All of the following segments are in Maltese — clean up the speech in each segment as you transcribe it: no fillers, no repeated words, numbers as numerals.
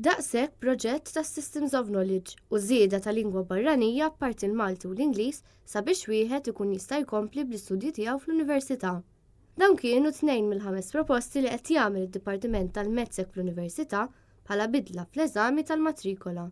Daqshekk proġett ta' Systems of Knowledge u żieda ta' lingwa barranija apparti l-Malti u l-Ingliż sabiex wieħed ikun jista' jkompli bl-istudji tiegħu fl-università. Dawn kienu 2 mill-5 proposti li qed jagħmel id-Dipartiment tal-Medsek fl-Università bħala bidla fl-eżami tal-matrikola.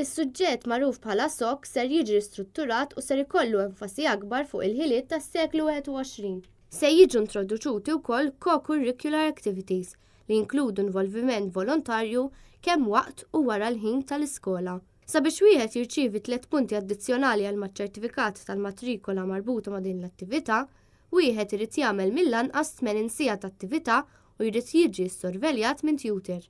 Is-suġġett magħruf bħala SOC ser jiġi ristrutturat u ser ikollu enfasi akbar fuq il-ħiliet tas-seklu 21. Se jiġu introduċuti wkoll co-curricular activities li jinkludu involviment volontarju kemm waqt u wara l-ħin tal-iskola. Sabiex wieħed jirċievi 3 punti addizzjonali għal maċ-ċertifikat tal-matrikola marbuta ma' din l-attività, wieħed irid jagħmel mill-anqas 80 sigħa ta' attività u jrid jiġi ssorveljat minn tutor.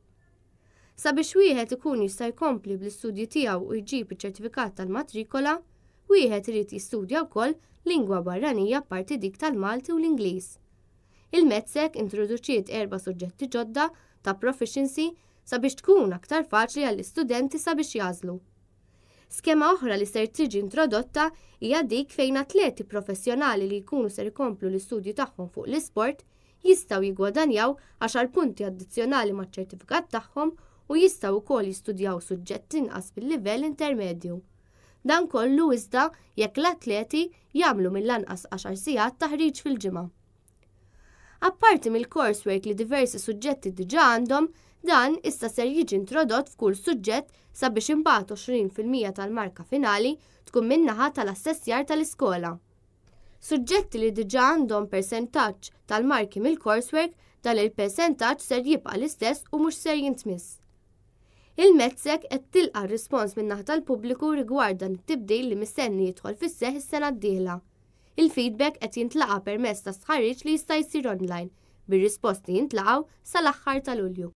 Sabiex wieħed ikun jista' jkompli bl-istudji tiegħu u jġib iċ-ċertifikat tal-matrikola, wieħed irid jistudja wkoll lingwa barranija apparti dik tal-Malti u l-Ingliż. Il-Medsek introduċiet 4 suġġetti ġodda ta' proficiency sabiex tkun aktar faċli għall-istudenti sabiex jażlu. Skema oħra li ser tiġi introdotta hija dik fejn atleti professjonali li jkunu ser ikomplu l-istudju tagħhom fuq l-isport jistgħu jiggwadanjaw 10 punti addizzjonali maċ-ċertifikat tagħhom u jistgħu wkoll jistudjaw suġġetti inqas fil-livell intermedju. Dan kollu iżda jekk l-atleti jagħmlu mill-anqas 10 sigħat taħriġ fil-ġimgħa. Apparti mill-coursework li diversi suġġetti diġà għandhom, dan issa ser jiġi introdott f'kull suġġett sabiex imbagħad 20% tal-marka finali tkun min-naħa tal-assessjar tal-iskola. Suġġetti li diġà għandhom persentaġġ tal-marki mill-coursework dan il-persentaġġ ser jibqa' l-istess u mhux ser jintmiss. Il-Medsek qed tilqa' rispons min-naħa tal-pubbliku rigward dan it-tibdil li mistenni jidħol fis-seħħ is-sena d-dieħla. Il-feedback qed jintlaqa' permezz ta' sħarriġ li jista' jsir online bir-risposti jintlaqgħu sal-aħħar ta' Lulju.